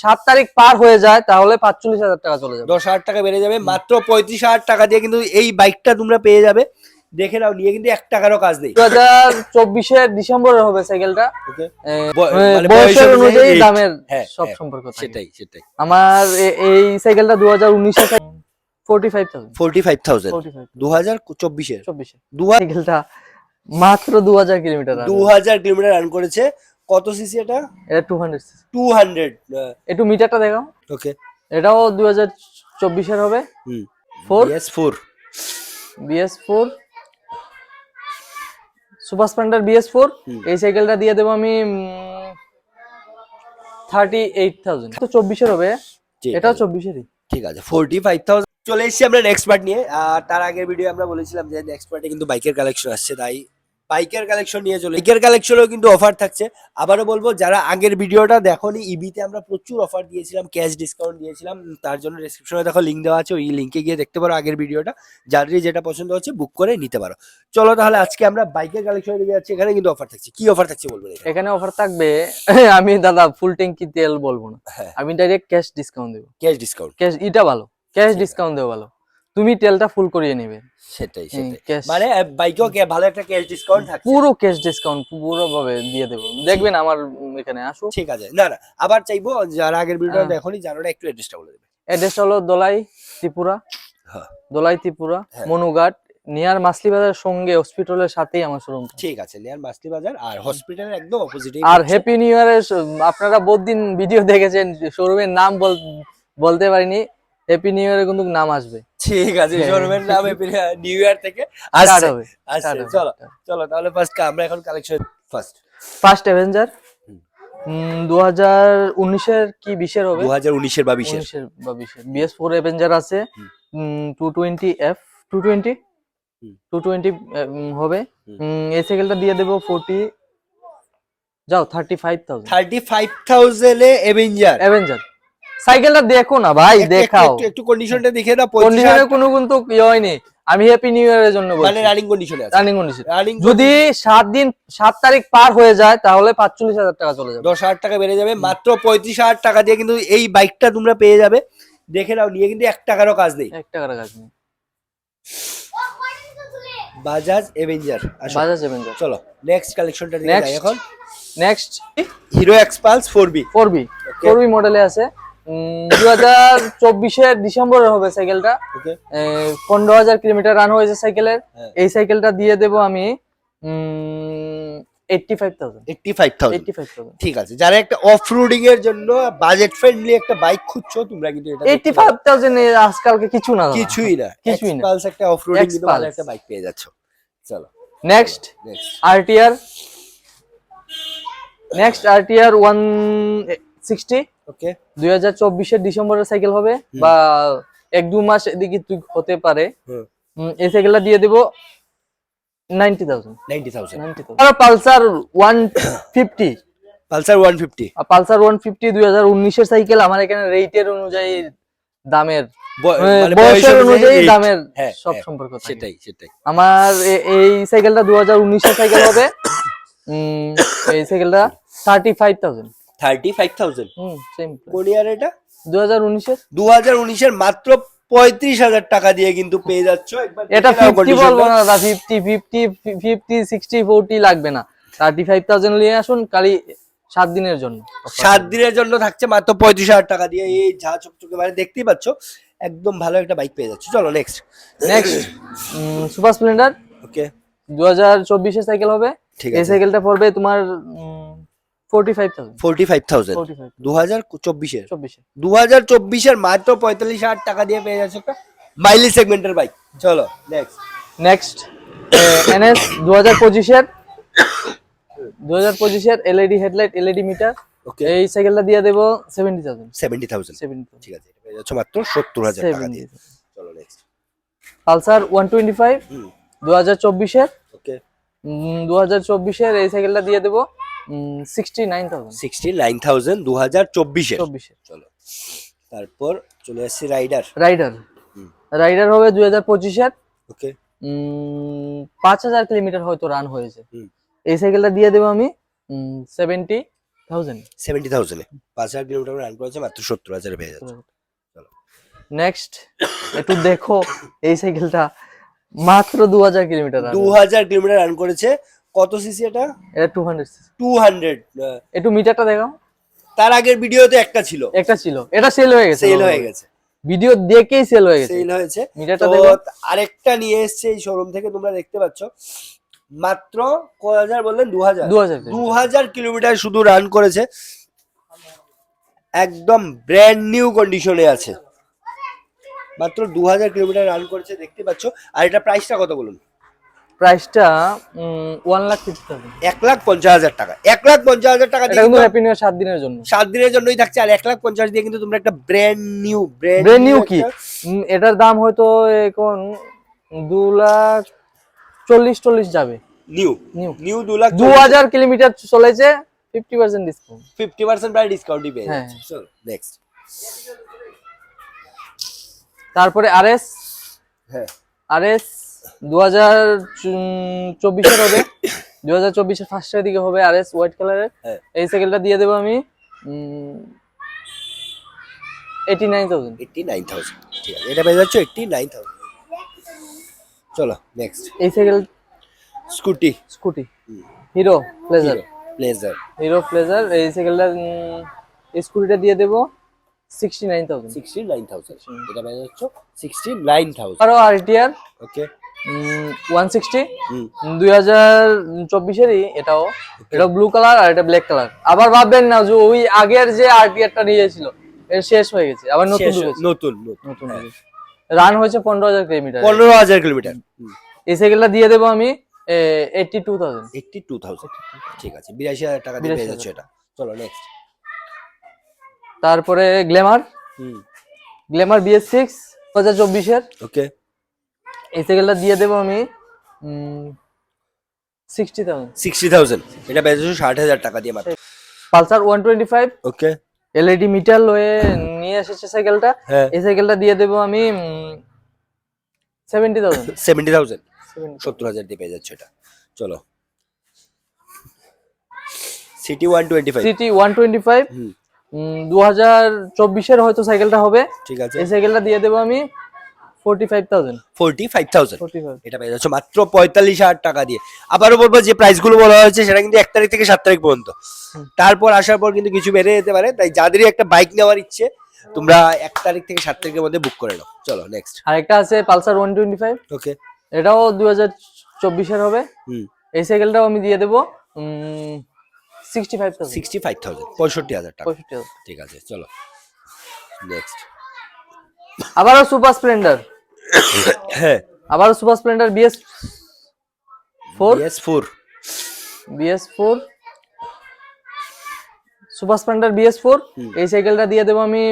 7 তারিখ পার হয়ে যায় তাহলে 45,000 টাকা চলে যাবে। 10,000 টাকা বেড়ে যাবে, মাত্র 35,000 টাকা দিয়ে কিন্তু এই বাইকটা তোমরা পেয়ে যাবে। দেখে নাও, নিয়ে কিন্তু 1 টাকারও কাজ নেই। 2024 ডিসেম্বরে হবে সাইকেলটা। ওকে, মানে বয়সের অনুযায়ী দামের সব সম্পর্ক থাকে। সেটাই। আমার এই সাইকেলটা 2019 এর 45,000 2024 এর সাইকেলটা মাত্র 2000 কিলোমিটার 2000 কিলোমিটার রান করেছে। কত সিসি এটা? এটা 200 200। একটু মিটারটা দেখাও। ওকে, এটাও 2024 এর হবে। 4 BS4 সুপার স্প্লেন্ডার BS4। এই সাইকেলটা দিয়ে দেবো আমি 38,000। তো 24 এর হবে, এটাও 24 এরই। ঠিক আছে, 45,000। চলে এসেছি আমরা নেক্সট পার্ট নিয়ে। তার আগের ভিডিও আমরা বলেছিলাম যে নেক্সট পার্টে কিন্তু বাইকের কালেকশন আসছে, তাই বাইকের কালেকশন নিয়ে চলে। বাইকের কালেকশনেও কিন্তু অফার থাকছে। আবারও বলবো, যারা আগের ভিডিওটা দেখোনি, ইবিতে আমরা প্রচুর অফার দিয়েছিলাম, ক্যাশ ডিসকাউন্ট দিয়েছিলাম। তার জন্য ডেসক্রিপশনে দেখো লিঙ্ক দেওয়া আছে, ওই লিঙ্কে গিয়ে দেখতে পারো আগের ভিডিওটা। যাদেরই যেটা পছন্দ হচ্ছে বুক করে নিতে পারো। চলো তাহলে আজকে আমরা বাইকের কালেকশনে দিকে যাচ্ছি। এখানে কিন্তু অফার থাকছে। কি অফার থাকছে বলবেন? এখানে অফার থাকবে, আমি দাদা ফুল ট্যাঙ্কি তেল বলবো না, আমি ডাইরেক্ট ক্যাশ ডিসকাউন্ট দেবো। ক্যাশ ডিসকাউন্ট, ক্যাশ এটা ভালো, ক্যাশ ডিসকাউন্ট দেবো ভালো। তুমি তেলটা ফুল করিয়ে নেবে। সেটাই। মানে বাইকেও ভালো একটা ক্যাশ ডিসকাউন্ট থাকছে, পুরো ক্যাশ ডিসকাউন্ট পুরো ভাবে দিয়ে দেবো। দেখবেন আমার এখানে আসো। ঠিক আছে। না আবার চাইবো, যারা আগের ভিডিওটা দেখোনি জানো না, একটু অ্যাড্রেসটা বলে দেবে। অ্যাড্রেসটা হলো দোলাই ত্রিপুরা। দোলাই ত্রিপুরা মনুঘাট নিয়ার মাছলি বাজার, সঙ্গে হসপিটালের সাথেই আমার শোরুম। ঠিক আছে, নিয়ার মাছলি বাজার আর হসপিটালের একদম অপোজিটে। আর হ্যাপি নিউ ইয়ার আপনারা বহুদিন ভিডিও দেখেছেন, শোরুমের নাম বলতে পারিনি। হ্যাপি নিউ ইয়ারে কিন্তু নাম আসবে। ঠিক আছে, শোরুমের নাম হ্যাপি নিউ ইয়ার থেকে স্টার্ট আসবে। চলো তাহলে ফার্স্ট আমরা এখন কালেকশন ফার্স্ট অ্যাভেঞ্জার 2019 এর কি 20 এর হবে, 2019 এর বা 20 এর BS4 অ্যাভেঞ্জার আছে। 220F 220 হবে। এই সাইকেলটা দিয়ে দেবো 35,000 এ অ্যাভেঞ্জার সাইকেলটা দেখো না ভাই, দেখাও একটু কন্ডিশনটা দেখে না। কন্ডিশনে কোনো কিন্তু ইয়ে হয়নি। আমি হ্যাপি নিউ ইয়ারের জন্য বলছি, মানে রানিং কন্ডিশনে আছে। Running condition. যদি 7 তারিখ পার হয়ে যায় তাহলে 45,000 টাকা চলে যাবে। 10,000 টাকা বেড়ে যাবে, মাত্র 35,000 টাকা দিয়ে কিন্তু এই বাইকটা তোমরা পেয়ে যাবে। দেখে নাও, নিয়ে কিন্তু 1 টাকারও কাজ নেই। 1 টাকার কাজ নেই। বাজাজ অ্যাভেঞ্জার। চলো নেক্সট কালেকশনটা নিয়ে যাই এখন। নেক্সট হিরো এক্সপালস 4B মডেলে আছে। 2024 এর ডিসেম্বরে হবে সাইকেলটা। 15,000 কিলোমিটার রান হয়েছে সাইকেলের। এই সাইকেলটা দিয়ে দেবো আমি 85,000। ঠিক আছে, যারা একটা অফ রোডিং এর জন্য বাজেট ফ্রেন্ডলি একটা বাইক খুঁজছো, তোমরা কিন্তু এটা 85,000 এ আজকালকে কিছুই না। এক্সপালস একটা অফ রোডিং কিন্তু ভালো একটা বাইক পেয়ে যাচ্ছো। চলো নেক্সট RTR 160। ওকে, 2024 এর ডিসেম্বরের সাইকেল হবে, বা 1-2 মাস এদিকে হতে পারে। এই সাইকেলটা দিয়ে দেবো 90,000। আর পালসার 150 2019 এর সাইকেল। আমার এখানে রেটের অনুযায়ী দামের, বয়সের অনুযায়ী দামের সব সম্পর্ক থাকে। সেটাই। আমার এই সাইকেলটা 2019 এর সাইকেল হবে। এই সাইকেলটা 35,000। সেম। কোন ইয়ার এটা? 2019 এর মাত্র 35,000 টাকা দিয়ে কিন্তু পেয়ে যাচ্ছ। এটা 50 বলবো না দাদা, 50 60 40 লাগবে না। 35,000 নিয়ে আসুন, কালি 7 দিনের জন্য। 7 দিনের জন্য থাকছে মাত্র 35,000 টাকা দিয়ে। এই ঝা চকচকে মানে দেখতেই পাচ্ছ, একদম ভালো একটা বাইক পেয়ে যাচ্ছ। চলো নেক্সট সুপার স্প্লেন্ডার। ওকে, 2024 এর সাইকেল হবে। এই সাইকেলটা পড়বে তোমার 45,000। 2024 এর মাত্র 45,000 টাকা দিয়ে পেয়ে যাচ্ছে একটা মাইলেজ সেগমেন্টের বাইক। চলো নেক্সট NS 2025 এর LED হেডলাইট, LED মিটার। এই সাইকেলটা দিয়ে দেবো 70,000। ঠিক আছে, এটা পেয়ে যাচ্ছে মাত্র 70,000 টাকা দিয়ে। চলো নেক্সট পালসার 125 2024 এর। ওকে, 2024 এর এই সাইকেলটা দিয়ে দেবো 69,000 2024 এর। চলো তারপর চলে আসছে রাইডার হবে 2025 এর। ওকে, 5,000 কিলোমিটার হয়তো রান হয়েছে। এই সাইকেলটা দিয়ে দেবো আমি 70,000। 70,000 এ 5,000 কিলোমিটার রান করেছে, মাত্র 70,000 পেয়ে যাচ্ছে। নেক্সট একটু দেখো এই সাইকেলটা মাত্র 2000 কিলোমিটার 2000 কিলোমিটার রান করেছে। কত সিসি এটা? এটা 200 200। একটু মিটারটা দেখাও। তার আগের ভিডিওতে একটা ছিল, এটা সেল হয়ে গেছে, সেল হয়ে গেছে, ভিডিও দেখেই সেল হয়ে গেছে, সেল হয়েছে। মিটারটা তো দেখো। আরেকটা নিয়ে এসেছে এই শোরুম থেকে, তোমরা দেখতে পাচ্ছ। মাত্র কয় হাজার বললেন? 2000 কিলোমিটার শুধু রান করেছে, একদম ব্র্যান্ড নিউ কন্ডিশনে আছে। মাত্র 2000 কিলোমিটার রান করেছে, দেখতে পাচ্ছ। আর এটা প্রাইসটা কত বলুন? প্রাইসটা 1,50,000। 1,50,000 টাকা। 1,50,000 টাকা এটা দিয়ে কিন্তু হ্যাপি নিউ 7 দিনের জন্য, 7 দিনের জন্যই থাকছে। আর 1,50,000 দিয়ে কিন্তু তোমরা একটা ব্র্যান্ড নিউ কি এটার দাম হয়তো এখন 2,40,000 যাবে। নিউ 2,00,000 2000 কিলোমিটার চলেছে, 50% ডিসকাউন্ট, 50% প্রায় ডিসকাউন্টই পেয়ে হ্যাঁ। যাচ্ছে। চলো নেক্সট। তারপরে আরএস হ্যাঁ, 2024 এর হবে, 2024 এর ফার্স্টের দিকে হবে আরএস হোয়াইট কালারের। হ্যাঁ। এই সাইকেলটা দিয়ে দেবো আমি 89,000। 89,000 ঠিক আছে, এটা পেয়ে যাচ্ছে 89,000। চলো নেক্সট। এই cycle scooty hero pleasure, pleasure এই সাইকেলটা এই স্কুটিটা দিয়ে দেবো 69,000। 69,000 এটা পেয়ে যাচ্ছে 69,000। আরো আরটিআর ওকে 160 2024 এরই, এটা ব্লু কালার আর এটা ব্ল্যাক কালার। আবার ভাববেন না যে ওই আগের যে আরটিআরটা নিয়েছিল এর শেষ হয়ে গেছে, আবার নতুন রান হয়েছে 15,000 কিলোমিটার। 15,000 কিলোমিটার। এই সাইকেলটা দিয়ে দেবো আমি 82,000। 82,000 ঠিক আছে, 82,000 টাকা দিয়ে পেয়ে যাচ্ছে এটা। চলো নেক্সট। তারপরে গ্ল্যামার BS6 2024 এর। ওকে এই সাইকেলটা দিয়ে দেবো আমি 60,000। 60,000 এটা পেয়ে যাচ্ছে 60,000 টাকা দিয়ে মাত্র। পালসার 125 ওকে এলইডি মিটার লয়ে নিয়ে এসেছে সাইকেলটা। এই সাইকেলটা দিয়ে দেবো আমি 70,000। 70,000 70,000 দিয়ে পেয়ে যাচ্ছে এটা। চলো সিটি 125 2024 এর হয়তো সাইকেলটা হবে, ঠিক আছে। এই সাইকেলটা দিয়ে দেবো আমি 45,000। 45,000 এটা পেয়ে যাচ্ছে মাত্র 45,000 টাকা দিয়ে। আবারও বলবো যে প্রাইস গুলো বলা হয়েছে সেটা কিন্তু 1 তারিখ থেকে 7 তারিখ পর্যন্ত, তারপর আসার পর কিন্তু কিছু বেড়ে যেতে পারে। তাই যাদেরই একটা বাইক নেওয়ার ইচ্ছে তোমরা 1 তারিখ থেকে 7 তারিখের মধ্যে বুক করে নাও। চলো নেক্সট। আরেকটা আছে পালসার 125, ওকে এটাও 2024 এর হবে। এই সাইকেলটাও আমি দিয়ে দেবো 65,000। 65,000 টাকা, ঠিক আছে। চলো নেক্সট। আবারও সুপার স্প্লেন্ডার, হ্যাঁ আবারও super Splendor BS4 super Splendor BS4। এই সাইকেলটা দিয়ে দেবো আমি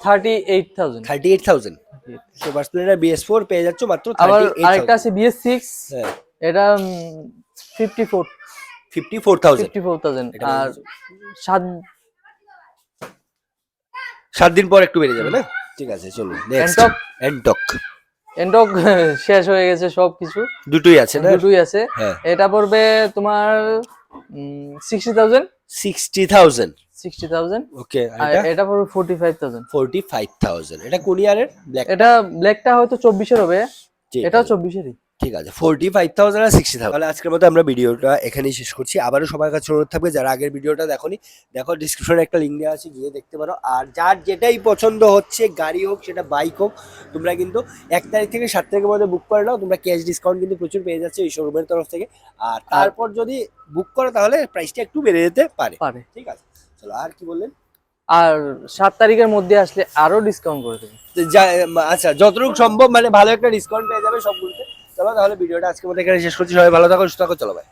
38,000। সুপার স্প্লেন্ডার BS4 পেয়ে যাচ্ছ মাত্র আবার 38,000। আরেকটা আছে BS6, হ্যাঁ এটা 54,000। আর 7 দিন পর একটু বেড়ে যাবে না, ঠিক আছে। চলো নেক্সট। এন্টক শেষ হয়ে গেছে, সবকিছু দুটোই আছে না? দুটোই আছে। এটা পড়বে তোমার 60,000। ওকে আর এটা পড়বে 45,000। এটা কোন ইয়ারের? এটা ব্ল্যাকটা হয়তো 24 এর হবে, এটাও 24 এরই, ঠিক আছে। 45,000 আর 60,000। তাহলে আজকের মতো আমরা ভিডিওটা এখানেই শেষ করছি। আবারও সবার কাছে অনুরোধ থাকবে, যারা আগের ভিডিওটা দেখোনি, দেখো ডিসক্রিপশনে একটা লিঙ্ক দেওয়া আছে, গিয়ে দেখতে পারো। আর যার যেটাই পছন্দ হচ্ছে, গাড়ি হোক সেটা বাইক হোক, তোমরা কিন্তু 1 তারিখ থেকে 7 তারিখের মধ্যে বুক করে নাও। তোমরা ক্যাশ ডিসকাউন্ট কিন্তু প্রচুর পেয়ে যাচ্ছে এই শোরুমের তরফ থেকে। আর তারপর যদি বুক করো তাহলে প্রাইসটা একটু বেড়ে যেতে পারে, ঠিক আছে। চলো আর কি বললেন? আর 7 তারিখের মধ্যে আসলে আরো ডিসকাউন্ট করে দেবে। আচ্ছা, যতটুকু সম্ভব মানে ভালো একটা ডিসকাউন্ট পেয়ে যাবে সবগুলোতে। চলো তাহলে ভিডিওটা আজকের মতো এখানে শেষ করছি। সবাই ভালো থাকো, সুস্থ থাকো, চলো ভাই।